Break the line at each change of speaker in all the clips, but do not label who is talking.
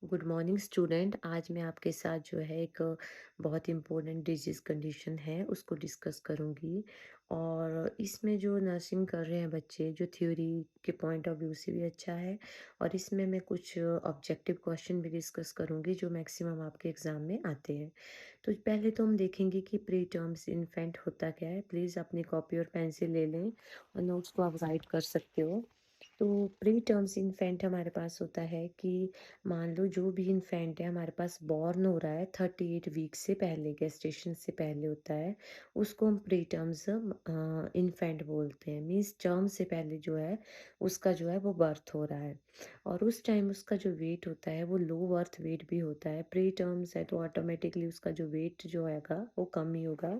Good morning student. आज मैं आपके साथ जो है एक बहुत इम्पोर्टेंट डिजीज़ कंडीशन है उसको डिस्कस करूंगी। और इसमें जो नर्सिंग कर रहे हैं बच्चे, जो थ्योरी के पॉइंट ऑफ व्यू से भी अच्छा है। और इसमें मैं कुछ ऑब्जेक्टिव क्वेश्चन भी डिस्कस करूंगी जो मैक्सिमम आपके एग्ज़ाम में आते हैं। तो पहले तो हम देखेंगे कि प्री टर्म्स इन्फेंट होता क्या है। प्लीज़ अपनी कॉपी और पेंसिल ले लें और नोट्स को आप राइट कर सकते हो। तो प्री टर्म्स इन्फेंट हमारे पास होता है कि मान लो जो भी इन्फेंट है हमारे पास बॉर्न हो रहा है 38 वीक से पहले, गेस्टेशन से पहले होता है, उसको हम प्री टर्म्स इन्फेंट बोलते हैं। मीन्स टर्म से पहले जो है उसका जो है वो बर्थ हो रहा है। और उस टाइम उसका जो वेट होता है वो लो बर्थ वेट भी होता है। प्री टर्म्स है तो ऑटोमेटिकली उसका जो वेट जो आएगा वो कम ही होगा।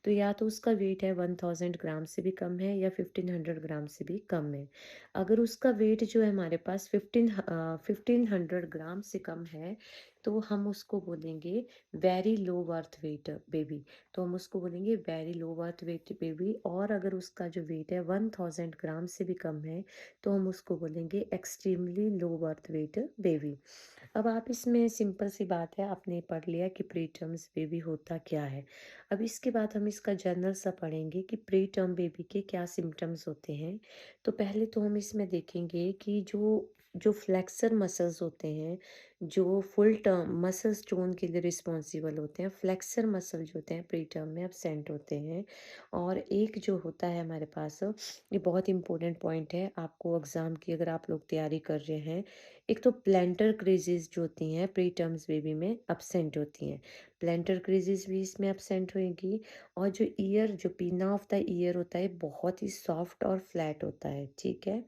तो या तो उसका वेट है 1000 ग्राम से भी कम है या 1500 ग्राम से भी कम है। अगर उसका वेट जो है हमारे पास 1500 ग्राम से कम है तो हम उसको बोलेंगे very low birth weight baby. तो हम उसको बोलेंगे very low birth weight baby. और अगर उसका जो वेट है 1000 ग्राम से भी कम है तो हम उसको बोलेंगे extremely low birth weight baby. अब आप इसमें सिंपल सी बात है, आपने पढ़ लिया कि प्री टर्म्स बेबी होता क्या है। अब इसके बाद हम इसका जनरल सा पढ़ेंगे कि प्री टर्म बेबी के क्या सिम्टम्स होते हैं। तो पहले तो हम इसमें देखेंगे कि जो जो फ्लेक्सर मसल्स होते हैं, जो फुल टर्म मसल्स टोन के लिए रिस्पॉन्सिबल होते हैं, फ्लेक्सर मसल जो होते हैं प्री टर्म में एब्सेंट होते हैं। और एक जो होता है हमारे पास, ये बहुत इंपॉर्टेंट पॉइंट है आपको एग्जाम की अगर आप लोग तैयारी कर रहे हैं। एक तो प्लेंटर क्रेजेस जो होती हैं प्री टर्म्स बेबी में एब्सेंट होती हैं। प्लेंटर क्रेजेस भी इसमें एब्सेंट होएगी। और जो ईयर, जो पिना ऑफ द ईयर होता है बहुत ही सॉफ्ट और फ्लैट होता है, ठीक है।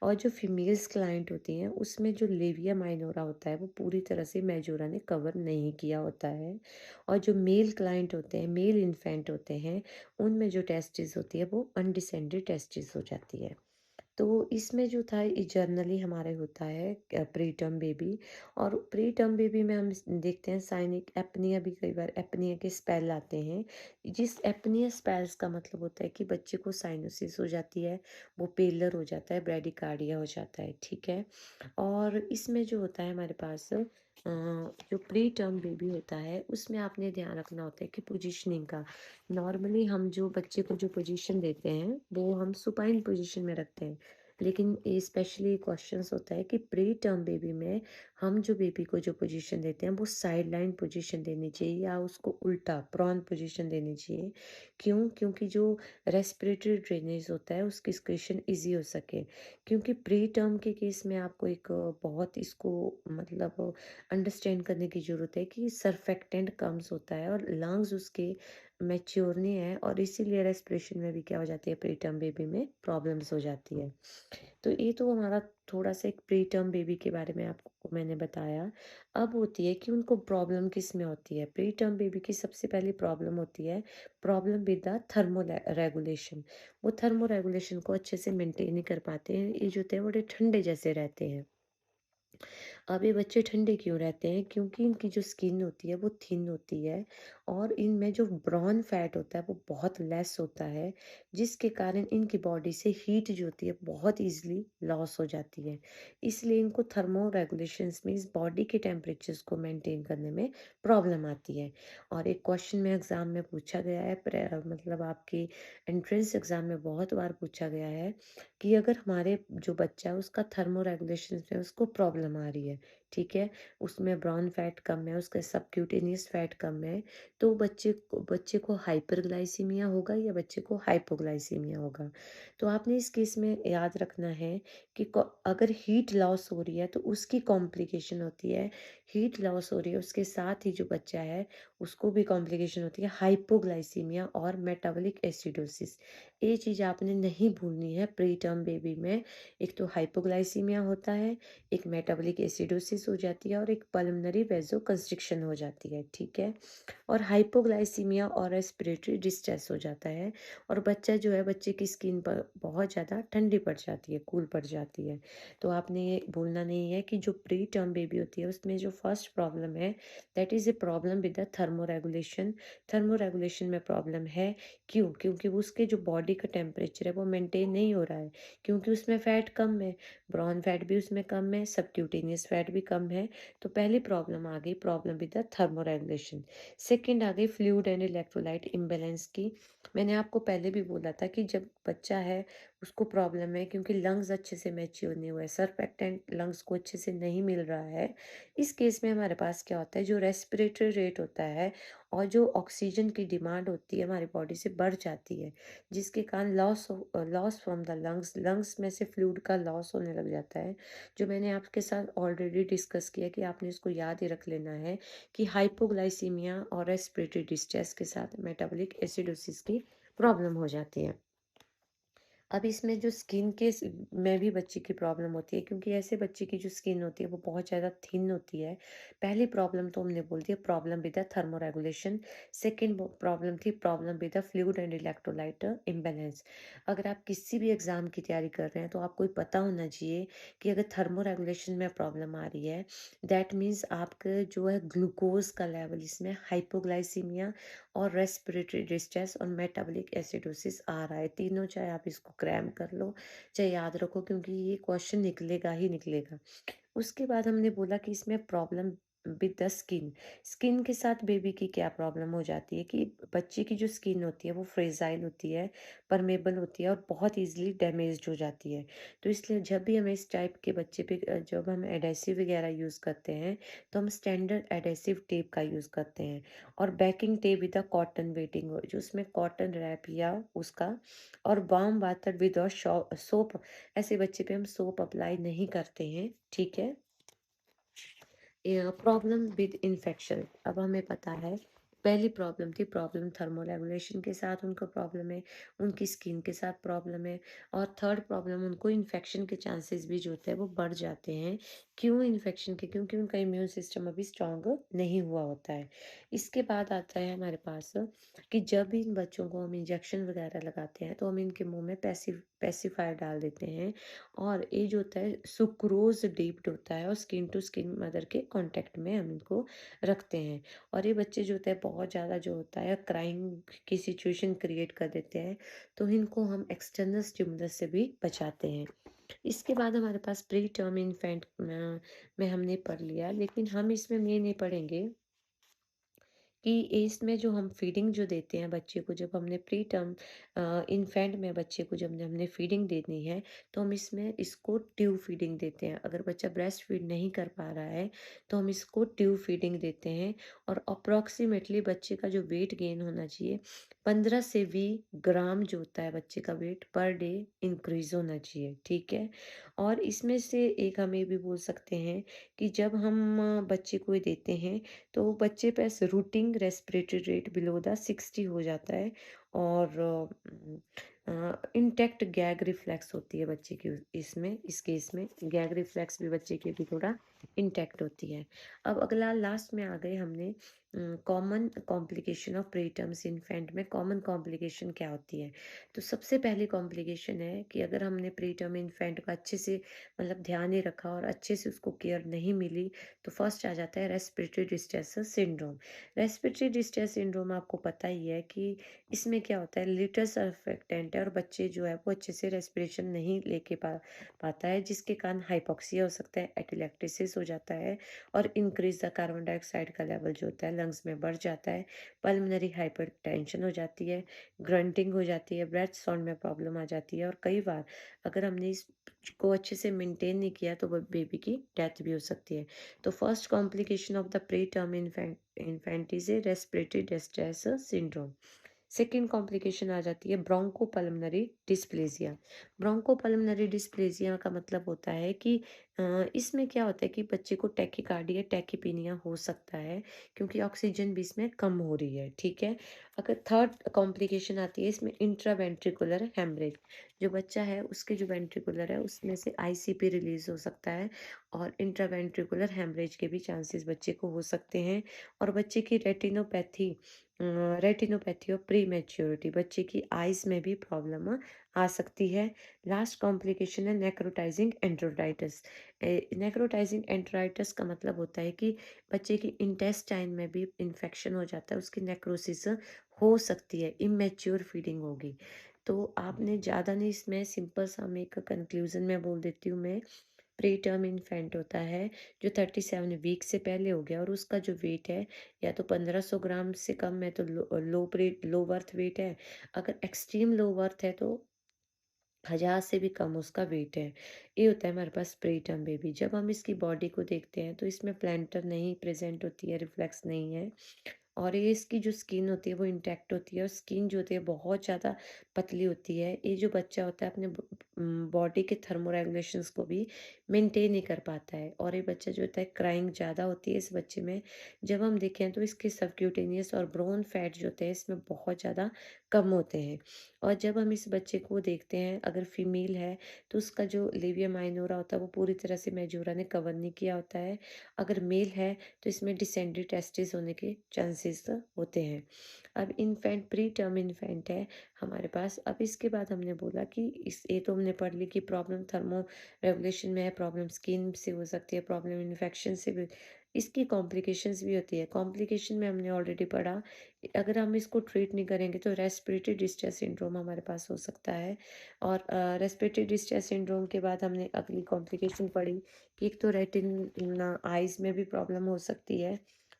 और जो फीमेल्स क्लाइंट होती हैं उसमें जो लेविया माइनोरा होता है वो पूरी तरह से मेजोरा ने कवर नहीं किया होता है। और जो मेल क्लाइंट होते हैं, मेल इन्फेंट होते हैं, उनमें जो टेस्टिस होती है वो अनडिसेंडेड टेस्टिस हो जाती है। तो इसमें जो था ये जर्नली हमारे होता है प्री टर्म बेबी। और प्री टर्म बेबी में हम देखते हैं साइनिक एपनिया भी, कई बार एपनिया के स्पेल आते हैं। जिस एपनिया स्पेल्स का मतलब होता है कि बच्चे को साइनोसिस हो जाती है, वो पेलर हो जाता है, ब्रेडिकार्डिया हो जाता है, ठीक है। और इसमें जो होता है हमारे पास जो प्री टर्म बेबी होता है उसमें आपने ध्यान रखना होता है कि पोजीशनिंग का। नॉर्मली हम जो बच्चे को जो पोजीशन देते हैं वो हम सुपाइन पोजीशन में रखते हैं। लेकिन ये स्पेशली क्वेश्चंस होता है कि प्री टर्म बेबी में हम जो बेबी को जो पोजीशन देते हैं वो साइड लाइन पोजीशन देनी चाहिए या उसको उल्टा प्रॉन पोजीशन देनी चाहिए। क्यों? क्योंकि जो रेस्पिरेटरी ड्रेनेज होता है उसकी सिक्रेशन इजी हो सके। क्योंकि प्री टर्म के केस में आपको एक बहुत इसको मतलब अंडरस्टैंड करने की ज़रूरत है कि सरफेक्टेंट कम्स होता है और लंग्स उसके मैच्योर नहीं है, और इसीलिए रेस्पिरेशन में भी क्या हो जाती है, प्री टर्म बेबी में प्रॉब्लम्स हो जाती है। तो ये तो हमारा थोड़ा सा एक प्री टर्म बेबी के बारे में आपको मैंने बताया। अब होती है कि उनको प्रॉब्लम किस में होती है। प्री टर्म बेबी की सबसे पहली प्रॉब्लम होती है problem with the thermo regulation. वो थर्मो रेगुलेशन को अच्छे से मेंटेन नहीं कर पाते हैं। ये जो होते हैं बड़े ठंडे जैसे रहते हैं। अब ये बच्चे ठंडे क्यों रहते हैं? क्योंकि इनकी जो स्किन होती है वो थिन होती है और इनमें जो ब्राउन फैट होता है वो बहुत लेस होता है, जिसके कारण इनकी बॉडी से हीट जो होती है बहुत इजीली लॉस हो जाती है। इसलिए इनको थर्मो रेगुलेशंस में इस बॉडी के टेम्परेचर्स को मेंटेन करने में प्रॉब्लम आती है। और एक क्वेश्चन में एग्जाम में पूछा गया है, मतलब आपके एंट्रेंस एग्जाम में बहुत बार पूछा गया है कि अगर हमारे जो बच्चा है उसका थर्मो रेगुलेशन में उसको प्रॉब्लम आ रही है, ठीक है, उसमें ब्राउन फैट कम है, उसका सबक्यूटेनियस फैट कम है, तो बच्चे को हाइपरग्लाइसीमिया होगा या बच्चे को हाइपोग्लाइसीमिया होगा। तो आपने इस केस में याद रखना है कि अगर हीट लॉस हो रही है तो उसकी कॉम्प्लिकेशन होती है। हीट लॉस हो रही है उसके साथ ही जो बच्चा है उसको भी कॉम्प्लिकेशन होती है हाइपोग्लाइसीमिया और मेटाबॉलिक एसिडोसिस। ये चीज़ आपने नहीं भूलनी है प्री टर्म बेबी में। एक तो हाइपोग्लाइसीमिया होता है, एक मेटाबॉलिक एसिडोसिस हो जाती है और एक पल्मोनरी वेजो कंस्ट्रिक्शन हो जाती है, ठीक है। और हाइपोग्लाइसीमिया और रेस्पिरेटरी डिस्ट्रेस हो जाता है। और बच्चा जो है, बच्चे की स्किन पर बहुत ज़्यादा ठंडी पड़ जाती है, कूल पड़ जाती है। तो आपने ये भूलना नहीं है कि जो प्री टर्म बेबी होती है उसमें जो फर्स्ट प्रॉब्लम है that is a problem with the thermo regulation. Thermo regulation में प्रॉब्लम है। क्यों? क्योंकि उसके जो बॉडी का टेम्परेचर है वो मेंटेन नहीं हो रहा है, क्योंकि उसमें फैट कम है, ब्राउन फैट भी उसमें कम है, सबक्यूटेनियस फैट भी कम है, तो पहली प्रॉब्लम आ गई, problem with the thermoregulation. Second आ गई फ्लूइड एंड इलेक्ट्रोलाइट इम्बैलेंस की। मैंने आपको पहले भी बोला था कि जब बच्चा है उसको प्रॉब्लम है क्योंकि लंग्स अच्छे से मैच्योर नहीं हुए, सरफेक्टेंट लंग्स को अच्छे से नहीं मिल रहा है। इस केस में हमारे पास क्या होता है, जो रेस्पिरेटरी रेट होता है और जो ऑक्सीजन की डिमांड होती है हमारी बॉडी से बढ़ जाती है, जिसके कारण loss from the lungs, lungs में से फ्लूइड का लॉस होने लग जाता है। जो मैंने आपके साथ ऑलरेडी डिस्कस किया कि आपने इसको याद ही रख लेना है कि हाइपोग्लाइसीमिया और रेस्पिरेटरी डिस्ट्रेस के साथ मेटाबॉलिक एसिडोसिस की प्रॉब्लम हो जाती है। अब इसमें जो स्किन के में भी बच्चे की प्रॉब्लम होती है क्योंकि ऐसे बच्चे की जो स्किन होती है वो बहुत ज़्यादा थिन होती है। पहली प्रॉब्लम तो हमने बोल दिया, problem with the thermoregulation. Second problem थी problem with the fluid and electrolyte imbalance. अगर आप किसी भी एग्जाम की तैयारी कर रहे हैं तो आपको ये पता होना चाहिए कि अगर थर्मोरेगुलेशन में प्रॉब्लम आ रही है, दैट मीन्स आपका जो है ग्लूकोज का लेवल इसमें हाइपोग्लाइसीमिया और रेस्पिरेटरी डिस्ट्रेस और मेटाबॉलिक एसिडोसिस आ रहा है। तीनों चाहे आप इसको क्रैम कर लो, चाहे याद रखो, क्योंकि ये क्वेश्चन निकलेगा ही निकलेगा। उसके बाद हमने बोला कि इसमें problem with the skin. Skin के साथ बेबी की क्या प्रॉब्लम हो जाती है कि बच्चे की जो स्किन होती है वो फ्रेजाइल होती है, परमेबल होती है और बहुत ईजिली डैमेज्ड हो जाती है। तो इसलिए जब भी हमें इस टाइप के बच्चे पे जब हम एडेसिव वगैरह यूज़ करते हैं तो हम स्टैंडर्ड एडेसिव टेप का यूज़ करते हैं और banking tape with the cotton waiting हो जो उसमें कॉटन रैप या उसका और वार्म वाटर विद और सोप। ऐसे बच्चे पे हम सोप अप्लाई नहीं करते हैं, ठीक है। प्रॉब्लम विद इन्फेक्शन, अब हमें पता है पहली प्रॉब्लम थी प्रॉब्लम थर्मोरेगुलेशन के साथ उनको प्रॉब्लम है, उनकी स्किन के साथ प्रॉब्लम है और थर्ड प्रॉब्लम उनको इन्फेक्शन के चांसेस भी जो होते हैं वो बढ़ जाते हैं। क्यों इन्फेक्शन के? क्योंकि उनका इम्यून सिस्टम अभी स्ट्रांग नहीं हुआ होता है। इसके बाद आता है हमारे पास कि जब भी इन बच्चों को हम इंजेक्शन वगैरह लगाते हैं तो हम इनके मुंह में पेसिफायर डाल देते हैं और ये जो होता है सुक्रोज डिप्ड होता है और स्किन टू स्किन मदर के कांटेक्ट में हम इनको रखते हैं। और ये बच्चे जो होते हैं बहुत ज़्यादा जो होता है क्राइम की सिचुएशन क्रिएट कर देते हैं, तो इनको हम एक्सटर्नल स्टिमुलस से भी बचाते हैं। इसके बाद हमारे पास प्री टर्म इन्फेंट में हमने पढ़ लिया, लेकिन हम इसमें ये नहीं पढ़ेंगे कि इसमें जो हम फीडिंग जो देते हैं बच्चे को, जब हमने प्री टर्म इन्फेंट में बच्चे को जब हमने फीडिंग देनी है तो हम इसमें इसको ट्यूब फीडिंग देते हैं। अगर बच्चा ब्रेस्ट फीड नहीं कर पा रहा है तो हम इसको ट्यूब फीडिंग देते हैं और अप्रॉक्सीमेटली बच्चे का जो वेट गेन होना चाहिए 15 से 20 ग्राम जो होता है बच्चे का वेट पर डे इंक्रीज होना चाहिए, ठीक है। और इसमें से एक हम ये भी बोल सकते हैं कि जब हम बच्चे को ये देते हैं तो बच्चे पे routine respiratory rate below the 60 हो जाता है और इंटैक्ट गैग रिफ्लेक्स होती है बच्चे की इसमें, इस केस में गैग रिफ्लेक्स भी बच्चे की भी थोड़ा इंटैक्ट होती है। अब अगला लास्ट में आ गए हमने कॉमन कॉम्प्लिकेशन ऑफ प्रीटर्म्स इन्फेंट में कॉमन कॉम्प्लिकेशन क्या होती है। तो सबसे पहली कॉम्प्लिकेशन है कि अगर हमने प्रीटर्म इन्फेंट का अच्छे से मतलब ध्यान नहीं रखा और अच्छे से उसको केयर नहीं मिली तो फर्स्ट आ जाता है respiratory distress syndrome. Respiratory distress syndrome आपको पता ही है कि इसमें क्या होता है, लिटर सर्फेक्टेंट है और बच्चे जो है वो अच्छे से रेस्पिरेशन नहीं लेके पाता है, जिसके कारण हाइपोक्सिया हो सकता है, एटिलेक्टेसिस हो जाता है और इंक्रीज द कार्बन डाइऑक्साइड का लेवल जो होता है लंग्स में बढ़ जाता है, पल्मोनरी हाइपरटेंशन हो जाती है, ग्रंटिंग हो जाती है, ब्रेथ साउंड में प्रॉब्लम आ जाती है और कई बार अगर हमने इसको अच्छे से मेंटेन नहीं किया तो बेबी की डेथ भी हो सकती है। तो first complication of the preterm infant is a respiratory distress syndrome. Second complication आ जाती है ब्रोंकोपल्मोनरी डिस्प्लेजिया। ब्रोंकोपल्मोनरी डिस्प्लेजिया का मतलब होता है कि इसमें क्या होता है कि बच्चे को टैकीकार्डिया टैकीपीनिया हो सकता है क्योंकि ऑक्सीजन भी इसमें कम हो रही है, ठीक है। अगर थर्ड कॉम्प्लिकेशन आती है इसमें इंट्रावेंट्रिकुलर हेमरेज। जो बच्चा है उसके जो वेंट्रिकुलर है उसमें से आईसीपी रिलीज हो सकता है और इंट्रावेंट्रिकुलर हेमरेज के भी चांसेस बच्चे को हो सकते हैं और बच्चे की रेटिनोपैथी और प्री मैच्योरिटी, बच्चे की आइज में भी प्रॉब्लम आ सकती है। लास्ट कॉम्प्लिकेशन है नेक्रोटाइजिंग एंट्रोडाइटिस। नेक्रोटाइजिंग एंट्रोडाइटिस का मतलब होता है कि बच्चे की इंटेस्टाइन में भी इंफेक्शन हो जाता है, उसकी नेक्रोसिस हो सकती है, इमेच्योर फीडिंग होगी। तो आपने ज़्यादा नहीं, इसमें सिंपल सा मैं एक कंक्लूजन में बोल देती हूँ मैं प्री टर्म इन्फेंट होता है, जो 37 वीक से पहले हो गया और उसका जो वेट है या तो 1500 ग्राम से कम है तो लो बर्थ वेट है, अगर एक्सट्रीम लो बर्थ है तो 1000 से भी कम उसका वेट है। ये होता है हमारे पास प्री टर्म बेबी। जब हम इसकी बॉडी को देखते हैं तो इसमें प्लैंटर नहीं प्रेज़ेंट होती है, रिफ्लेक्स नहीं है। और ये इसकी जो स्किन होती है वो इंटैक्ट होती है और स्किन जो होती है बहुत ज़्यादा पतली होती है। ये जो बच्चा होता है अपने बॉडी के थर्मोरेगुलेशंस को भी मेंटेन नहीं कर पाता है और ये बच्चा जो होता है क्राइंग ज़्यादा होती है इस बच्चे में। जब हम देखें तो इसके सबक्यूटेनियस और ब्रोन फैट जो होते हैं इसमें बहुत ज़्यादा कम होते हैं। और जब हम इस बच्चे को देखते हैं अगर फीमेल है तो उसका जो लेविया माइनोरा होता है वो पूरी तरह से मेजोरा ने कवर नहीं किया होता है। अगर मेल है तो इसमें डिसेंडेड टेस्टिस होने के चांसेस होते हैं। अब इन्फेंट प्री टर्म इन्फेंट है हमारे पास। अब इसके बाद हमने बोला कि इस ये तो हमने पढ़ ली कि प्रॉब्लम थर्मो रेगुलेशन में है, प्रॉब्लम स्किन से हो सकती है, प्रॉब्लम इन्फेक्शन से भी, इसकी कॉम्प्लिकेशंस भी होती है। कॉम्प्लिकेशन में हमने ऑलरेडी पढ़ा, अगर हम इसको ट्रीट नहीं करेंगे तो रेस्पिरेटरी डिस्ट्रेस सिंड्रोम हमारे पास हो सकता है। और रेस्पिरेटरी डिस्ट्रेस सिंड्रोम के बाद हमने अगली कॉम्प्लिकेशन पढ़ी कि एक तो रेटिना आइज़ में भी प्रॉब्लम हो सकती है।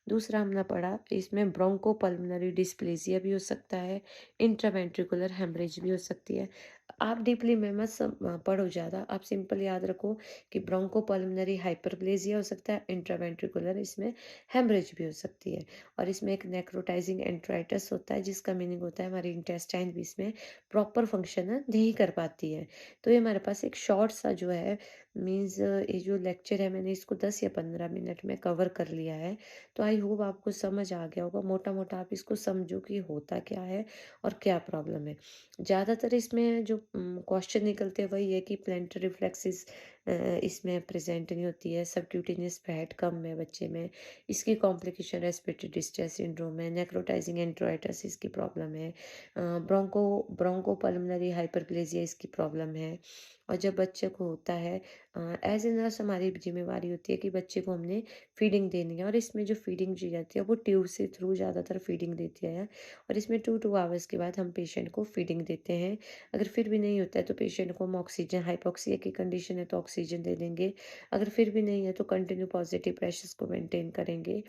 दूसरा हमने पढ़ा इसमें ब्रोंकोपल्मोनरी डिस्प्लेज़िया भी हो सकता है, इंट्रावेंट्रिकुलर हेमरेज भी हो सकती है। आप डीपली में मत पढ़ो ज़्यादा, आप सिंपल याद रखो कि ब्रोंकोपल्मोनरी हाइपरप्लेजिया हो सकता है, इंट्रावेंट्रिकुलर इसमें हेमरेज भी हो सकती है। और इसमें एक नेक्रोटाइजिंग एंट्राइटिस होता है जिसका मीनिंग होता है हमारी इंटेस्टाइन भी इसमें प्रॉपर फंक्शन नहीं कर पाती है। तो ये हमारे पास एक शॉर्ट सा जो है मीन्स ये जो लेक्चर है मैंने इसको 10 या 15 मिनट में कवर कर लिया है। तो आई होप आपको समझ आ गया होगा, मोटा-मोटा आप इसको समझो कि होता क्या है और क्या प्रॉब्लम है। ज़्यादातर इसमें जो क्वेश्चन निकलते हैं वही है कि प्लैंटर रिफ्लेक्सेस इसमें प्रेज़ेंट नहीं होती है, सबक्यूटेनियस फैट कम है बच्चे में, इसकी कॉम्प्लिकेशन रेस्पिरेटरी डिस्ट्रेस सिंड्रोम है, नेक्रोटाइजिंग एंटेरोइटिस इसकी प्रॉब्लम है, ब्रोंकोपल्मोनरी हाइपरप्लेजिया इसकी प्रॉब्लम है। और जब बच्चे को होता है एज़ ए नर्स हमारी ज़िम्मेवारी होती है कि बच्चे को हमने फीडिंग देनी है और इसमें जो फीडिंग दी जाती है वो ट्यूब से थ्रू ज़्यादातर फीडिंग देती है और इसमें 2 आवर्स के बाद हम पेशेंट को फीडिंग देते हैं। अगर फिर भी नहीं होता है तो पेशेंट को हम ऑक्सीजन, हाइपोक्सिया की कंडीशन है तो ऑक्सीजन दे देंगे। अगर फिर भी नहीं है तो कंटिन्यू पॉजिटिव प्रेशर्स को मेंटेन करेंगे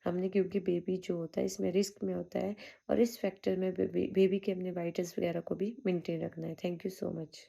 हमने, क्योंकि बेबी जो होता है इसमें रिस्क में होता है और इस फैक्टर में बेबी के हमने वाइटल्स वगैरह को भी मेंटेन रखना है। Thank you so much.